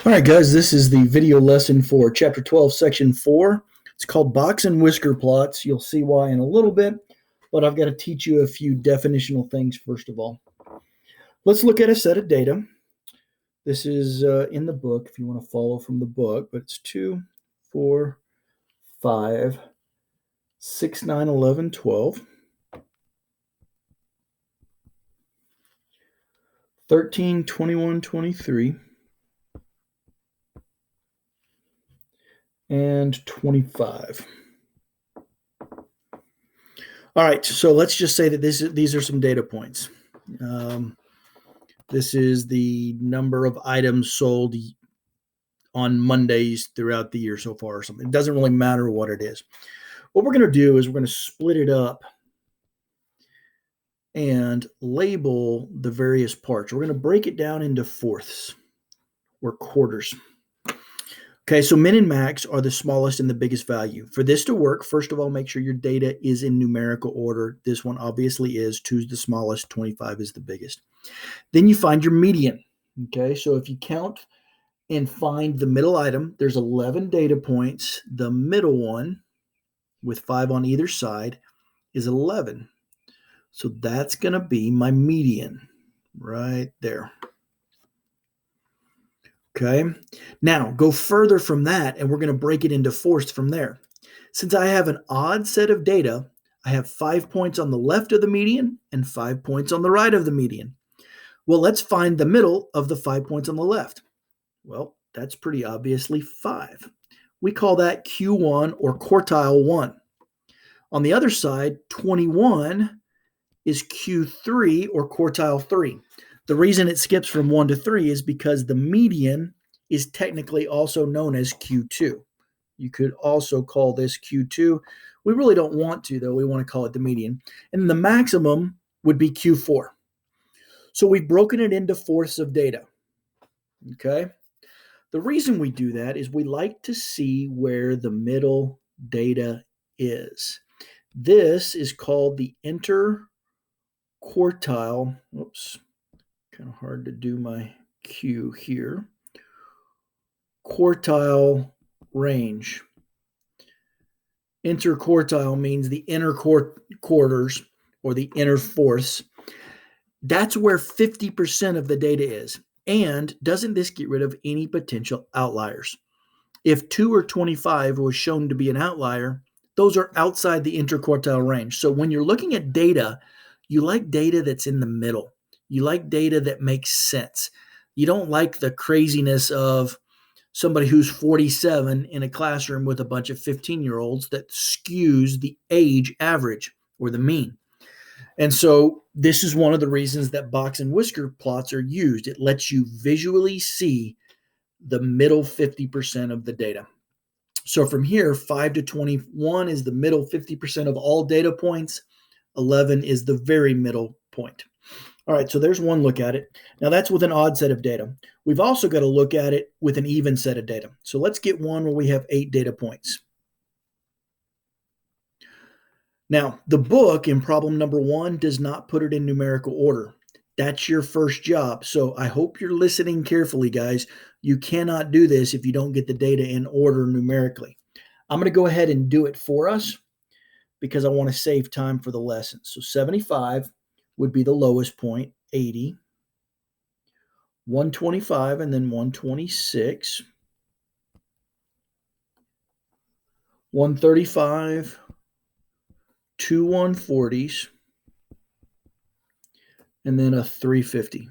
All right, guys, this is the video lesson for Chapter 12, Section 4. It's called Box and Whisker Plots. You'll see why in a little bit, but I've got to teach you a few definitional things first of all. Let's look at a set of data. This is in the book if you want to follow from the book, but it's 2, 4, 5, 6, 9, 11, 12, 13, 21, 23, and 25. All right, so let's just say that these are some data points. This is the number of items sold on Mondays throughout the year so far or something. It doesn't really matter what it is. What we're going to do is we're going to split it up and label the various parts. We're going to break it down into fourths or quarters. Okay, so min and max are the smallest and the biggest value. For this to work, first of all, make sure your data is in numerical order. This one obviously is. 2 is the smallest, 25 is the biggest. Then you find your median. Okay, so if you count and find the middle item, there's 11 data points. The middle one, with 5 on either side, is 11. So that's going to be my median right there. Okay, now go further from that, and we're going to break it into fourths from there. Since I have an odd set of data, I have 5 points on the left of the median and 5 points on the right of the median. Well, let's find the middle of the 5 points on the left. Well, that's pretty obviously 5. We call that Q1 or quartile 1. On the other side, 21 is Q3 or quartile 3. The reason it skips from 1 to 3 is because the median is technically also known as Q2. You could also call this Q2. We really don't want to, though. We want to call it the median. And the maximum would be Q4. So we've broken it into fourths of data. Okay? The reason we do that is we like to see where the middle data is. This is called the interquartile. Oops. Kind of hard to do my Q here. Quartile range. Interquartile means the inner quarters or the inner fourths. That's where 50% of the data is. And doesn't this get rid of any potential outliers? If 2 or 25 was shown to be an outlier, those are outside the interquartile range. So when you're looking at data, you like data that's in the middle. You like data that makes sense. You don't like the craziness of somebody who's 47 in a classroom with a bunch of 15-year-olds that skews the age average or the mean. And so this is one of the reasons that box and whisker plots are used. It lets you visually see the middle 50% of the data. So from here, 5 to 21 is the middle 50% of all data points. 11 is the very middle point. All right, so there's one look at it. Now that's with an odd set of data. We've also got to look at it with an even set of data. So let's get one where we have 8 data points. Now, the book in problem number 1 does not put it in numerical order. That's your first job. So I hope you're listening carefully, guys. You cannot do this if you don't get the data in order numerically. I'm going to go ahead and do it for us because I want to save time for the lesson. So 75 would be the lowest point, 80, 125, and then 126, 135, 2 140s, and then a 350.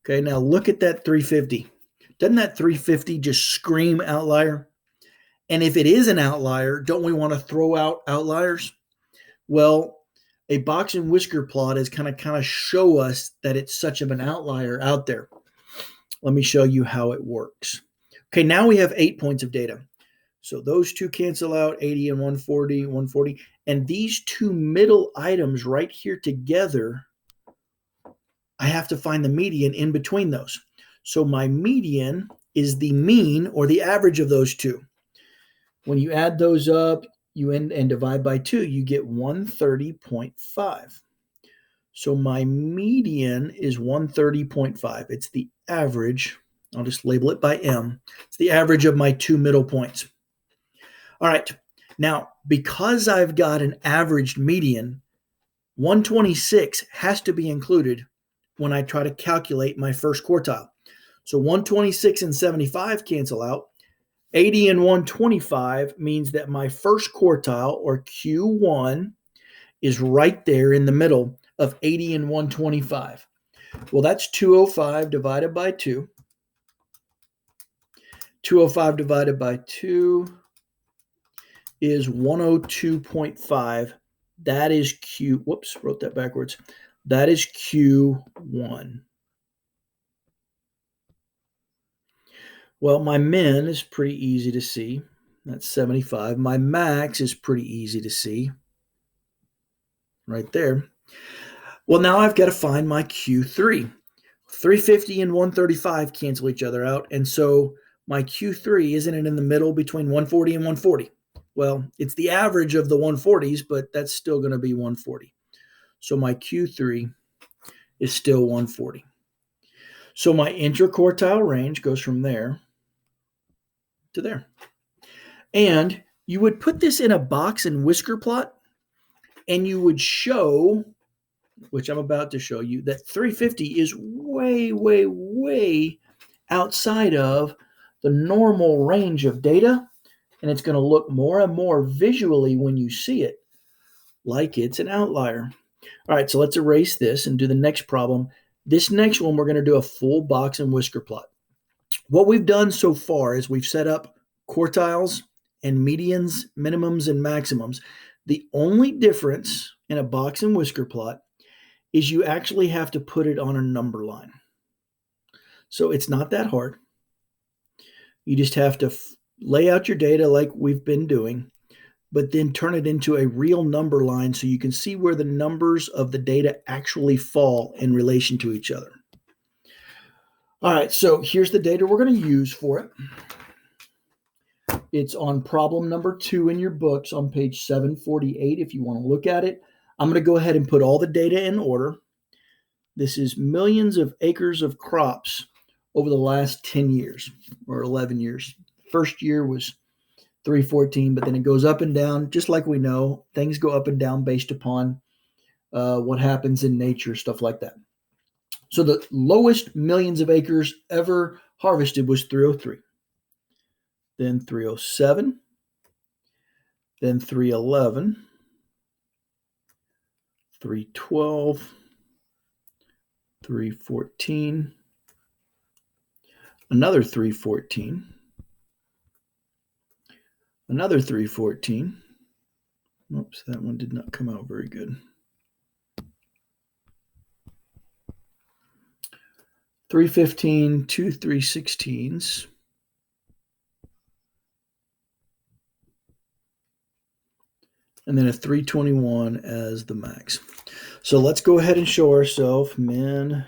Okay, now look at that 350. Doesn't that 350 just scream outlier? And if it is an outlier, don't we want to throw out outliers? Well, a box and whisker plot is kind of show us that it's such of an outlier out there. Let me show you how it works. Okay, now we have 8 points of data. So those two cancel out, 80 and 140, 140. And these two middle items right here together, I have to find the median in between those. So my median is the mean or the average of those two. When you add those up, you end and divide by 2, you get 130.5. So my median is 130.5. It's the average I'll just label it by M. It's the average of my two middle points. All right. Now, because I've got an averaged median, 126 has to be included when I try to calculate my first quartile. So 126 and 75 cancel out. 80 and 125 means that my first quartile, or Q1, is right there in the middle of 80 and 125. Well, that's 205 divided by 2. 205 divided by 2 is 102.5. That is Q. Whoops, wrote that backwards. That is Q1. Well, my min is pretty easy to see. That's 75. My max is pretty easy to see. Right there. Well, now I've got to find my Q3. 350 and 135 cancel each other out. And so my Q3, isn't it in the middle between 140 and 140? Well, it's the average of the 140s, but that's still going to be 140. So my Q3 is still 140. So my interquartile range goes from there to there. And you would put this in a box and whisker plot, and you would show, which I'm about to show you, that 350 is way, way, way outside of the normal range of data. And it's going to look more and more visually when you see it like it's an outlier. All right, so let's erase this and do the next problem. This next one, we're going to do a full box and whisker plot. What we've done so far is we've set up quartiles and medians, minimums, and maximums. The only difference in a box and whisker plot is you actually have to put it on a number line. So it's not that hard. You just have to lay out your data like we've been doing, but then turn it into a real number line so you can see where the numbers of the data actually fall in relation to each other. All right, so here's the data we're going to use for it. It's on problem number 2 in your books on page 748 if you want to look at it. I'm going to go ahead and put all the data in order. This is millions of acres of crops over the last 10 years or 11 years. First year was 314, but then it goes up and down. Just like we know, things go up and down based upon what happens in nature, stuff like that. So the lowest millions of acres ever harvested was 303. Then 307, then 311, 312, 314, another 314, another 314. Oops, that one did not come out very good. 315, two 316s. And then a 321 as the max. So let's go ahead and show ourselves min,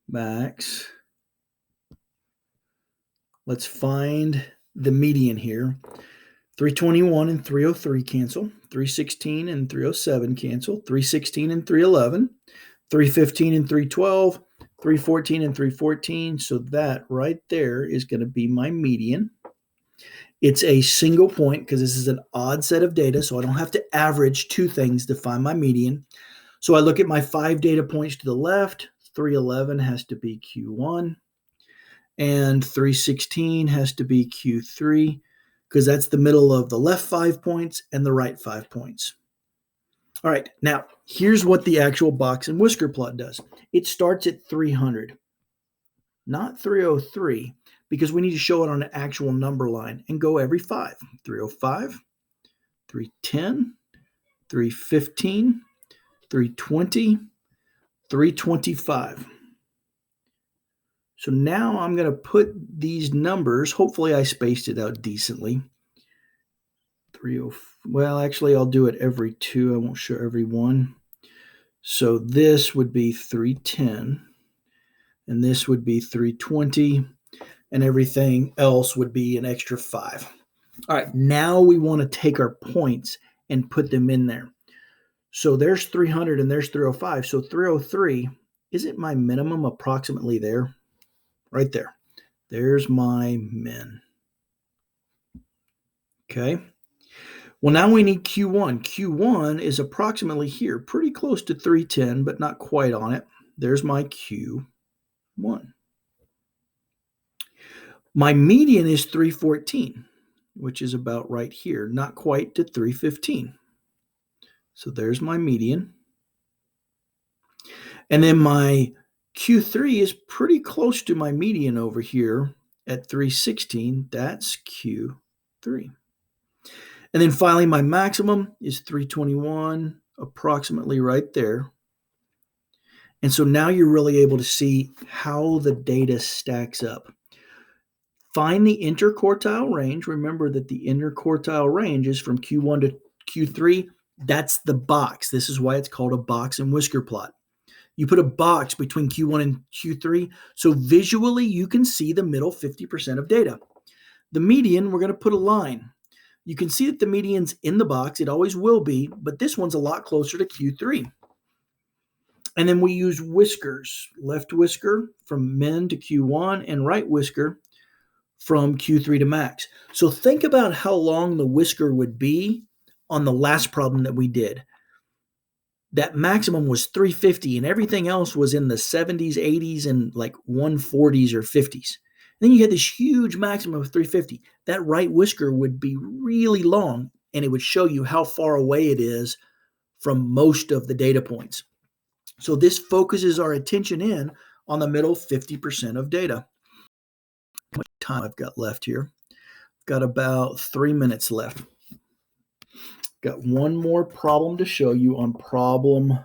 max. Let's find the median here. 321 and 303 cancel. 316 and 307 cancel. 316 and 311. 315 and 312. 314 and 314. So that right there is going to be my median. It's a single point because this is an odd set of data, so I don't have to average two things to find my median. So I look at my 5 data points to the left. 311 has to be Q1, and 316 has to be Q3 because that's the middle of the left 5 points and the right 5 points. All right, now here's what the actual box and whisker plot does. It starts at 300, not 303. Because we need to show it on an actual number line and go every 5. 305, 310, 315, 320, 325. So now I'm going to put these numbers, hopefully I spaced it out decently. Well, actually I'll do it every 2. I won't show every one. So this would be 310, and this would be 320. And everything else would be an extra 5. All right, now we want to take our points and put them in there. So there's 300 and there's 305. So 303, isn't my minimum approximately there? right there. There's my min. Okay. Well, now we need Q1. Q1 is approximately here, pretty close to 310, but not quite on it. There's my Q1. My median is 314, which is about right here, not quite to 315. So there's my median. And then my Q3 is pretty close to my median over here at 316. That's Q3. And then finally, my maximum is 321, approximately right there. And so now you're really able to see how the data stacks up. Find the interquartile range. Remember that the interquartile range is from Q1 to Q3. That's the box. This is why it's called a box and whisker plot. You put a box between Q1 and Q3, so visually you can see the middle 50% of data. The median, we're going to put a line. You can see that the median's in the box. It always will be, but this one's a lot closer to Q3. And then we use whiskers. Left whisker from min to Q1 and right whisker from Q3 to max. So think about how long the whisker would be on the last problem that we did. That maximum was 350 and everything else was in the 70s, 80s, and like 140s or 50s. Then you had this huge maximum of 350. That right whisker would be really long, and it would show you how far away it is from most of the data points. So this focuses our attention in on the middle 50% of data. How much time I've got left here? I've got about 3 minutes left. Got one more problem to show you on problem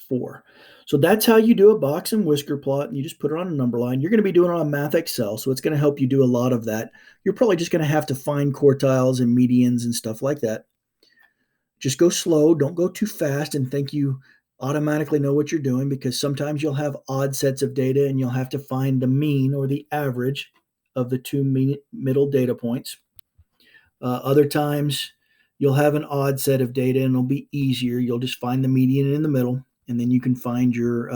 4. So that's how you do a box and whisker plot, and you just put it on a number line. You're going to be doing it on Math Excel, so it's going to help you do a lot of that. You're probably just going to have to find quartiles and medians and stuff like that. Just go slow. Don't go too fast and think you automatically know what you're doing, because sometimes you'll have odd sets of data and you'll have to find the mean or the average of the two middle data points. Other times you'll have an odd set of data and it'll be easier. You'll just find the median in the middle, and then you can find your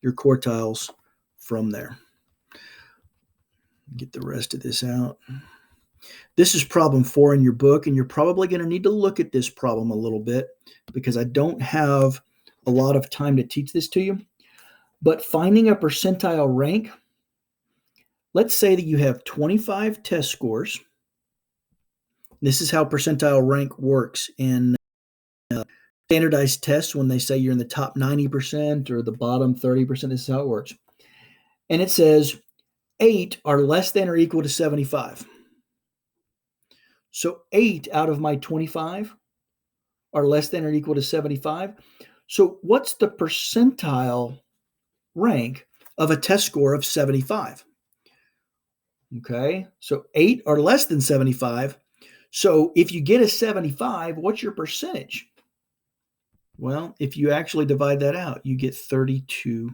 quartiles from there. Get the rest of this out. This is problem 4 in your book, and you're probably going to need to look at this problem a little bit because I don't have a lot of time to teach this to you. But finding a percentile rank, let's say that you have 25 test scores. This is how percentile rank works in standardized tests when they say you're in the top 90% or the bottom 30%. This is how it works. And it says 8 are less than or equal to 75. So 8 out of my 25 are less than or equal to 75. So what's the percentile rank of a test score of 75? Okay, so 8 are less than 75. So if you get a 75, what's your percentage? Well, if you actually divide that out, you get 32%,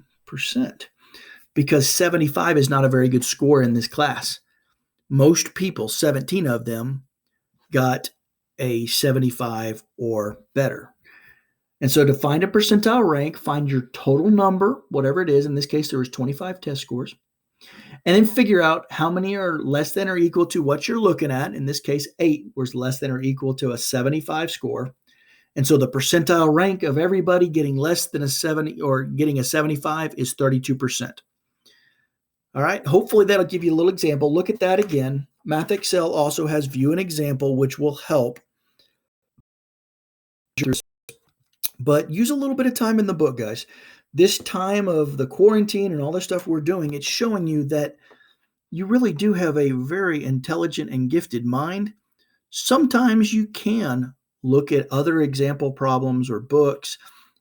because 75 is not a very good score in this class. Most people, 17 of them, got a 75 or better. And so to find a percentile rank, find your total number, whatever it is. In this case, there was 25 test scores. And then figure out how many are less than or equal to what you're looking at. In this case, 8 was less than or equal to a 75 score. And so the percentile rank of everybody getting less than a 70 or getting a 75 is 32%. All right, hopefully that'll give you a little example. Look at that again. Math Excel also has view and example, which will help. But use a little bit of time in the book, guys. This time of the quarantine and all the stuff we're doing, it's showing you that you really do have a very intelligent and gifted mind. Sometimes you can look at other example problems or books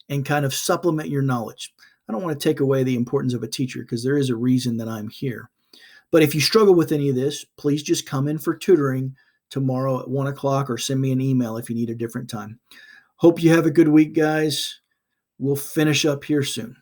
and kind of supplement your knowledge. I don't want to take away the importance of a teacher, because there is a reason that I'm here. But if you struggle with any of this, please just come in for tutoring tomorrow at 1 o'clock or send me an email if you need a different time. Hope you have a good week, guys. We'll finish up here soon.